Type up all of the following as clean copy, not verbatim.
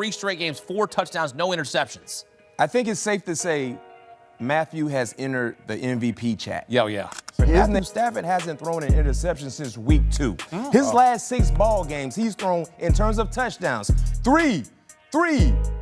3 straight games, 4 touchdowns, no interceptions. I think it's safe to say Matthew has entered the MVP chat. Yeah. Matthew Stafford hasn't thrown an interception since week 2. His last 6 ball games, he's thrown, in terms of touchdowns, 3,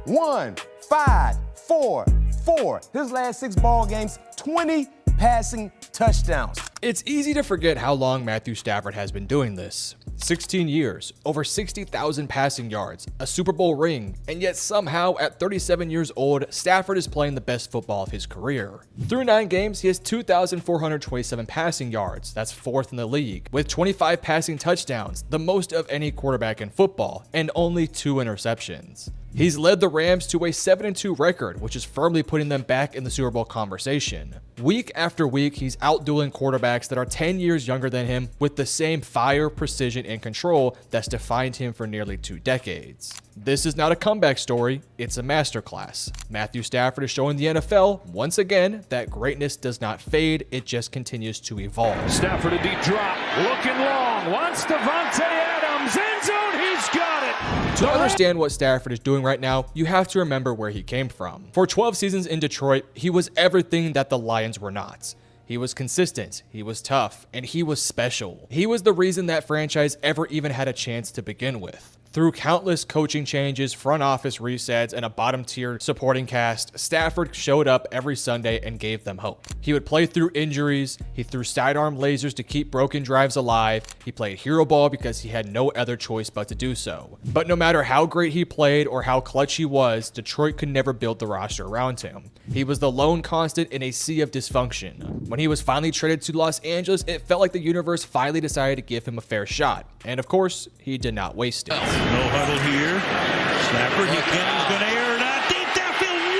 1, 5, 4, 4. His last 6 ball games, 20 passing touchdowns. It's easy to forget how long Matthew Stafford has been doing this. 16 years, over 60,000 passing yards, a Super Bowl ring, and yet somehow at 37 years old, Stafford is playing the best football of his career. Through 9 games, he has 2,427 passing yards, that's 4th in the league, with 25 passing touchdowns, the most of any quarterback in football, and only 2 interceptions. He's led the Rams to a 7-2 record, which is firmly putting them back in the Super Bowl conversation. Week after week, he's outdueling quarterbacks that are 10 years younger than him with the same fire, precision, and control that's defined him for nearly 2 decades. This is not a comeback story, it's a masterclass. Matthew Stafford is showing the NFL, once again, that greatness does not fade, it just continues to evolve. Stafford a deep drop, looking long, wants Davante Adams, end zone, he's got it! To understand what Stafford is doing right now, you have to remember where he came from. For 12 seasons in Detroit, he was everything that the Lions were not. He was consistent, he was tough, and he was special. He was the reason that franchise ever even had a chance to begin with. Through countless coaching changes, front office resets, and a bottom-tier supporting cast, Stafford showed up every Sunday and gave them hope. He would play through injuries, he threw sidearm lasers to keep broken drives alive, he played hero ball because he had no other choice but to do so. But no matter how great he played or how clutch he was, Detroit could never build the roster around him. He was the lone constant in a sea of dysfunction. When he was finally traded to Los Angeles, it felt like the universe finally decided to give him a fair shot. And of course, he did not waste it. No huddle here. Stafford, he's going to air it out. Deep downfield,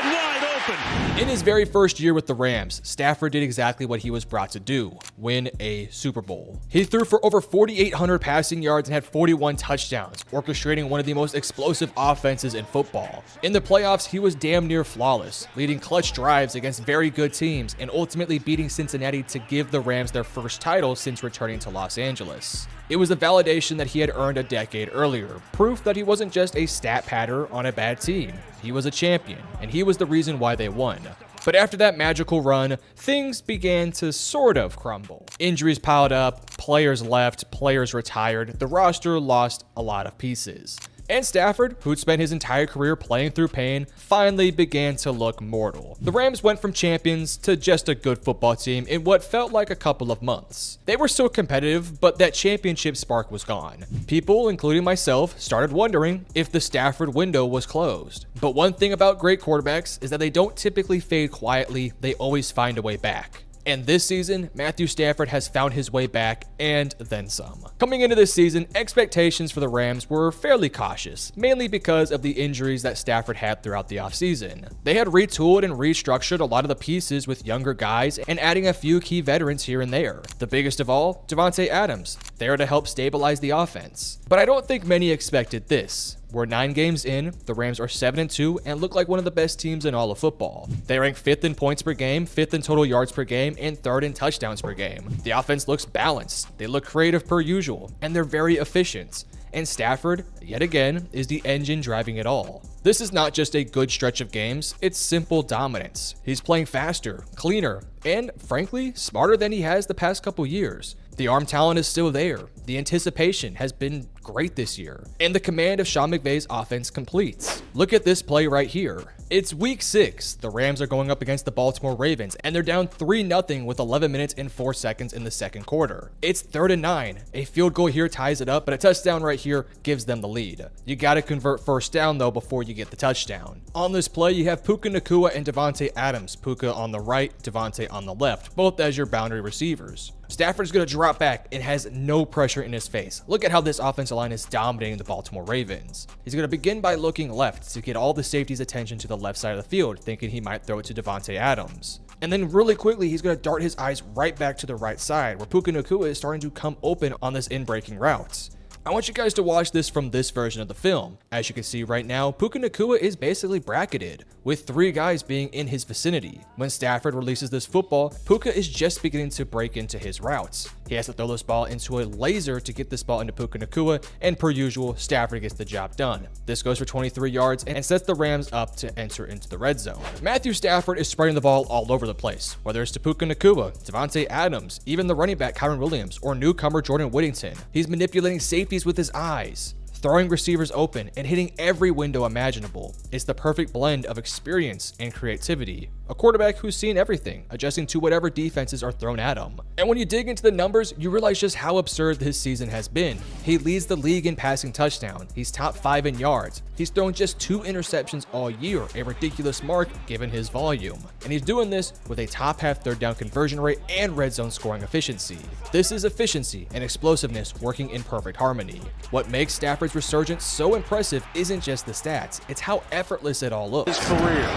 wide open. In his very first year with the Rams, Stafford did exactly what he was brought to do, win a Super Bowl. He threw for over 4,800 passing yards and had 41 touchdowns, orchestrating one of the most explosive offenses in football. In the playoffs, he was damn near flawless, leading clutch drives against very good teams and ultimately beating Cincinnati to give the Rams their first title since returning to Los Angeles. It was the validation that he had earned a decade earlier, proof that he wasn't just a stat patter on a bad team. He was a champion, and he was the reason why they won. But after that magical run, things began to sort of crumble. Injuries piled up, players left, players retired, the roster lost a lot of pieces. And Stafford, who'd spent his entire career playing through pain, finally began to look mortal. The Rams went from champions to just a good football team in what felt like a couple of months. They were still competitive, but that championship spark was gone. People, including myself, started wondering if the Stafford window was closed. But one thing about great quarterbacks is that they don't typically fade quietly, they always find a way back. And this season, Matthew Stafford has found his way back and then some. Coming into this season, expectations for the Rams were fairly cautious, mainly because of the injuries that Stafford had throughout the offseason. They had retooled and restructured a lot of the pieces with younger guys and adding a few key veterans here and there. The biggest of all, Davante Adams, there to help stabilize the offense. But I don't think many expected this. We're 9 games in, the Rams are 7-2 and look like one of the best teams in all of football. They rank 5th in points per game, 5th in total yards per game, and 3rd in touchdowns per game. The offense looks balanced, they look creative per usual, and they're very efficient. And Stafford, yet again, is the engine driving it all. This is not just a good stretch of games, it's simple dominance. He's playing faster, cleaner, and frankly, smarter than he has the past couple years. The arm talent is still there. The anticipation has been great this year. And the command of Sean McVay's offense completes. Look at this play right here. It's week 6. The Rams are going up against the Baltimore Ravens, and they're down 3-0 with 11 minutes and 4 seconds in the second quarter. It's 3rd and 9. A field goal here ties it up, but a touchdown right here gives them the lead. You gotta convert first down though before you get the touchdown. On this play, you have Puka Nacua and Davante Adams. Puka on the right, Davante on the left, both as your boundary receivers. Stafford's going to drop back and has no pressure in his face. Look at how this offensive line is dominating the Baltimore Ravens. He's going to begin by looking left to get all the safeties' attention to the left side of the field, thinking he might throw it to Davante Adams. And then really quickly, he's going to dart his eyes right back to the right side, where Puka Nacua is starting to come open on this in-breaking route. I want you guys to watch this from this version of the film. As you can see right now, Puka Nacua is basically bracketed, with 3 guys being in his vicinity. When Stafford releases this football, Puka is just beginning to break into his routes. He has to throw this ball into a laser to get this ball into Puka Nacua, and per usual, Stafford gets the job done. This goes for 23 yards and sets the Rams up to enter into the red zone. Matthew Stafford is spreading the ball all over the place, whether it's to Puka Nacua, Davante Adams, even the running back Kyren Williams, or newcomer Jordan Whittington. He's manipulating safeties with his eyes, throwing receivers open, and hitting every window imaginable. It's the perfect blend of experience and creativity. A quarterback who's seen everything, adjusting to whatever defenses are thrown at him. And when you dig into the numbers, you realize just how absurd this season has been. He leads the league in passing touchdowns. He's top 5 in yards. He's thrown just 2 interceptions all year, a ridiculous mark given his volume. And he's doing this with a top half third down conversion rate and red zone scoring efficiency. This is efficiency and explosiveness working in perfect harmony. What makes Stafford's resurgence so impressive isn't just the stats, it's how effortless it all looks. His career.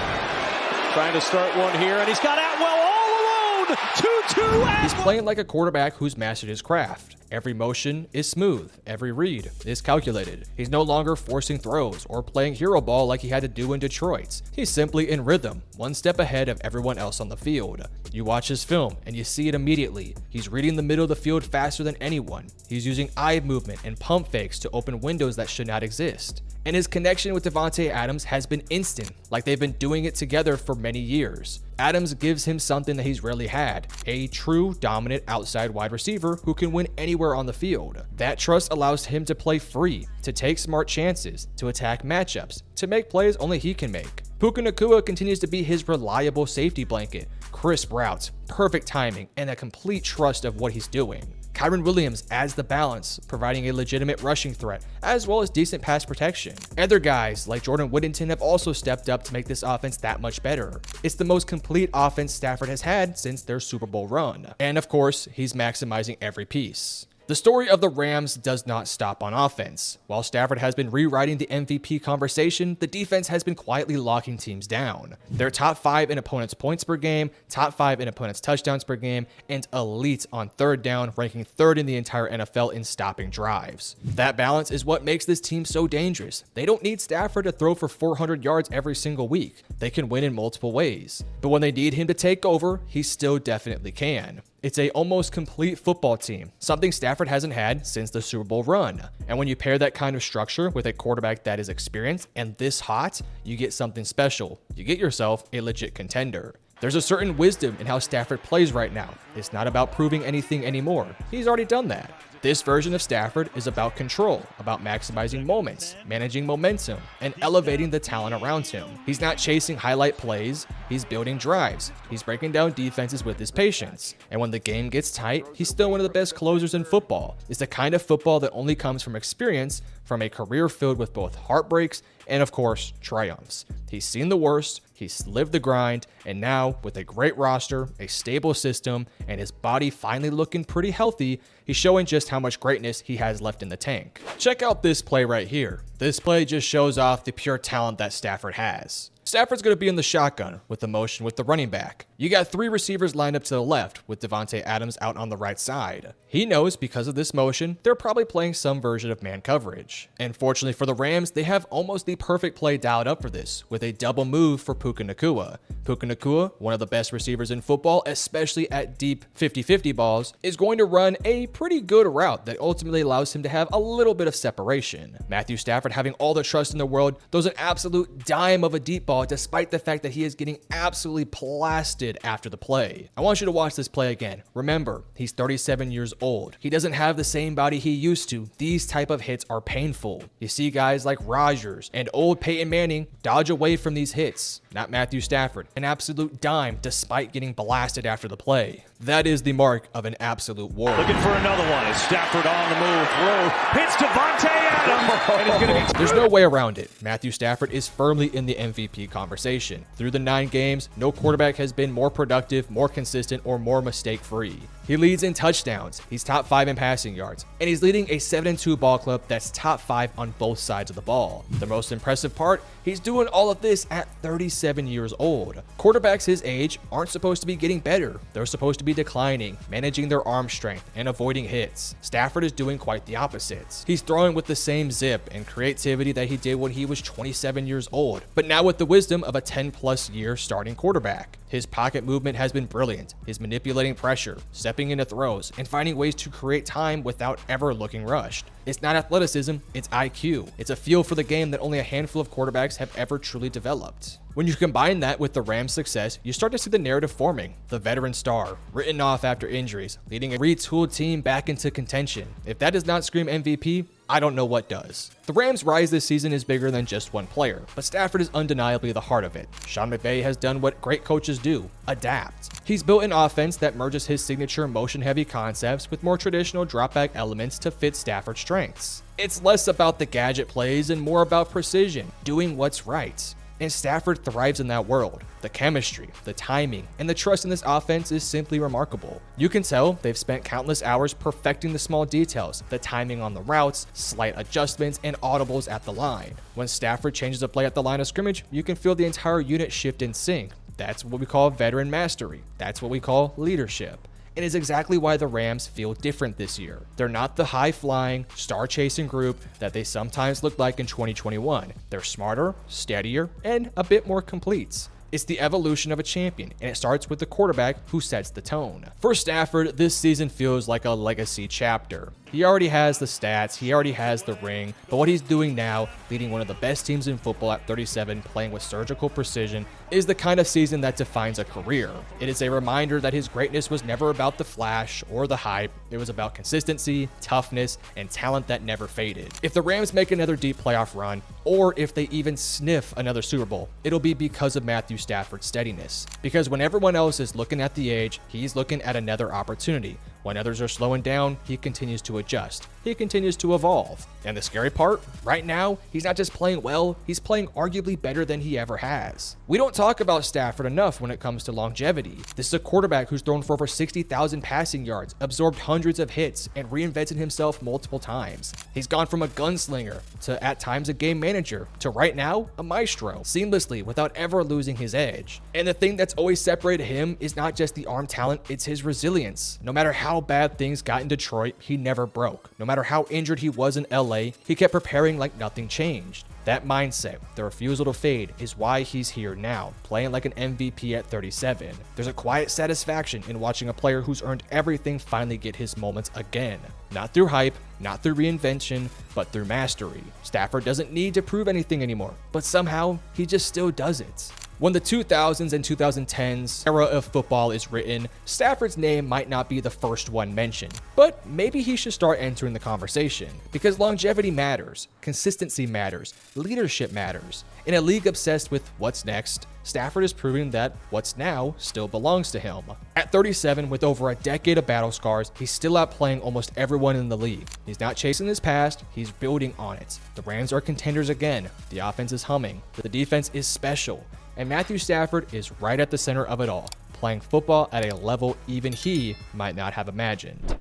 Trying to start one here, and he's got Atwell all alone. 2-2. He's playing like a quarterback who's mastered his craft. Every motion is smooth, every read is calculated. He's no longer forcing throws or playing hero ball like he had to do in Detroit. He's simply in rhythm, one step ahead of everyone else on the field. You watch his film and you see it immediately. He's reading the middle of the field faster than anyone. He's using eye movement and pump fakes to open windows that should not exist. And his connection with Davante Adams has been instant, like they've been doing it together for many years. Adams gives him something that he's rarely had, a true dominant outside wide receiver who can win anywhere on the field. That trust allows him to play free, to take smart chances, to attack matchups, to make plays only he can make. Puka Nacua continues to be his reliable safety blanket, crisp routes, perfect timing, and a complete trust of what he's doing. Kyren Williams adds the balance, providing a legitimate rushing threat, as well as decent pass protection. Other guys like Jordan Whittington have also stepped up to make this offense that much better. It's the most complete offense Stafford has had since their Super Bowl run. And of course, he's maximizing every piece. The story of the Rams does not stop on offense. While Stafford has been rewriting the MVP conversation, the defense has been quietly locking teams down. They're top 5 in opponents' points per game, top 5 in opponents' touchdowns per game, and elite on third down, ranking 3rd in the entire NFL in stopping drives. That balance is what makes this team so dangerous. They don't need Stafford to throw for 400 yards every single week. They can win in multiple ways. But when they need him to take over, he still definitely can. It's a almost complete football team, something Stafford hasn't had since the Super Bowl run. And when you pair that kind of structure with a quarterback that is experienced and this hot, you get something special. You get yourself a legit contender. There's a certain wisdom in how Stafford plays right now. It's not about proving anything anymore. He's already done that. This version of Stafford is about control, about maximizing moments, managing momentum, and elevating the talent around him. He's not chasing highlight plays, he's building drives. He's breaking down defenses with his patience. And when the game gets tight, he's still one of the best closers in football. It's the kind of football that only comes from experience, from a career filled with both heartbreaks and, of course, triumphs. He's seen the worst, he's lived the grind, and now, with a great roster, a stable system, and his body finally looking pretty healthy, he's showing just how much greatness he has left in the tank. Check out this play right here. This play just shows off the pure talent that Stafford has. Stafford's going to be in the shotgun with the motion with the running back. You got 3 receivers lined up to the left with Davante Adams out on the right side. He knows because of this motion, they're probably playing some version of man coverage. And fortunately for the Rams, they have almost the perfect play dialed up for this with a double move for Puka Nacua. Puka Nacua, one of the best receivers in football, especially at deep 50-50 balls, is going to run a pretty good route that ultimately allows him to have a little bit of separation. Matthew Stafford, having all the trust in the world, throws an absolute dime of a deep ball despite the fact that he is getting absolutely blasted after the play. I want you to watch this play again. Remember, he's 37 years old. He doesn't have the same body he used to. These type of hits are painful. You see guys like Rodgers and old Peyton Manning dodge away from these hits. Not Matthew Stafford, an absolute dime despite getting blasted after the play. That is the mark of an absolute warrior. Looking for another one as Stafford on the move. Throw. Hits Davante Adams. And it's going to be... There's no way around it. Matthew Stafford is firmly in the MVP MVP conversation. Through the 9 games, no quarterback has been more productive, more consistent, or more mistake-free. He leads in touchdowns, he's top 5 in passing yards, and he's leading a 7-2 ball club that's top 5 on both sides of the ball. The most impressive part, he's doing all of this at 37 years old. Quarterbacks his age aren't supposed to be getting better. They're supposed to be declining, managing their arm strength, and avoiding hits. Stafford is doing quite the opposite. He's throwing with the same zip and creativity that he did when he was 27 years old, but now with the wisdom of a 10-plus year starting quarterback. His pocket movement has been brilliant. He's manipulating pressure, stepping into throws, and finding ways to create time without ever looking rushed. It's not athleticism, it's IQ. It's a feel for the game that only a handful of quarterbacks have ever truly developed. When you combine that with the Rams' success, you start to see the narrative forming. The veteran star, written off after injuries, leading a retooled team back into contention. If that does not scream MVP, I don't know what does. The Rams' rise this season is bigger than just one player, but Stafford is undeniably the heart of it. Sean McVay has done what great coaches do, adapt. He's built an offense that merges his signature motion-heavy concepts with more traditional drop-back elements to fit Stafford's strengths. It's less about the gadget plays and more about precision, doing what's right. And Stafford thrives in that world. The chemistry, the timing, and the trust in this offense is simply remarkable. You can tell they've spent countless hours perfecting the small details, the timing on the routes, slight adjustments, and audibles at the line. When Stafford changes a play at the line of scrimmage, you can feel the entire unit shift in sync. That's what we call veteran mastery. That's what we call leadership. It is exactly why the Rams feel different this year. They're not the high-flying, star-chasing group that they sometimes looked like in 2021. They're smarter, steadier, and a bit more complete. It's the evolution of a champion, and it starts with the quarterback who sets the tone. For Stafford, this season feels like a legacy chapter. He already has the stats, he already has the ring, but what he's doing now, leading one of the best teams in football at 37, playing with surgical precision, is the kind of season that defines a career. It is a reminder that his greatness was never about the flash or the hype. It was about consistency, toughness, and talent that never faded. If the Rams make another deep playoff run, or if they even sniff another Super Bowl, it'll be because of Matthew Stafford's steadiness. Because when everyone else is looking at the edge, he's looking at another opportunity. When others are slowing down, he continues to adjust. He continues to evolve. And the scary part, right now, he's not just playing well, he's playing arguably better than he ever has. We don't talk about Stafford enough when it comes to longevity. This is a quarterback who's thrown for over 60,000 passing yards, absorbed hundreds of hits, and reinvented himself multiple times. He's gone from a gunslinger to at times a game manager to right now a maestro, seamlessly without ever losing his edge. And the thing that's always separated him is not just the arm talent, it's his resilience. No matter how bad things got in Detroit, he never broke. No matter how injured he was in LA, he kept preparing like nothing changed. That mindset, the refusal to fade, is why he's here now, playing like an MVP at 37. There's a quiet satisfaction in watching a player who's earned everything finally get his moments again. Not through hype, not through reinvention, but through mastery. Stafford doesn't need to prove anything anymore, but somehow he just still does it. When the 2000s and 2010s era of football is written, Stafford's name might not be the first one mentioned, but maybe he should start entering the conversation, because longevity matters, consistency matters, leadership matters. In a league obsessed with what's next, Stafford is proving that what's now still belongs to him. At 37, with over a decade of battle scars, he's still outplaying almost everyone in the league. He's not chasing his past, he's building on it. The Rams are contenders again, the offense is humming, the defense is special, and Matthew Stafford is right at the center of it all, playing football at a level even he might not have imagined.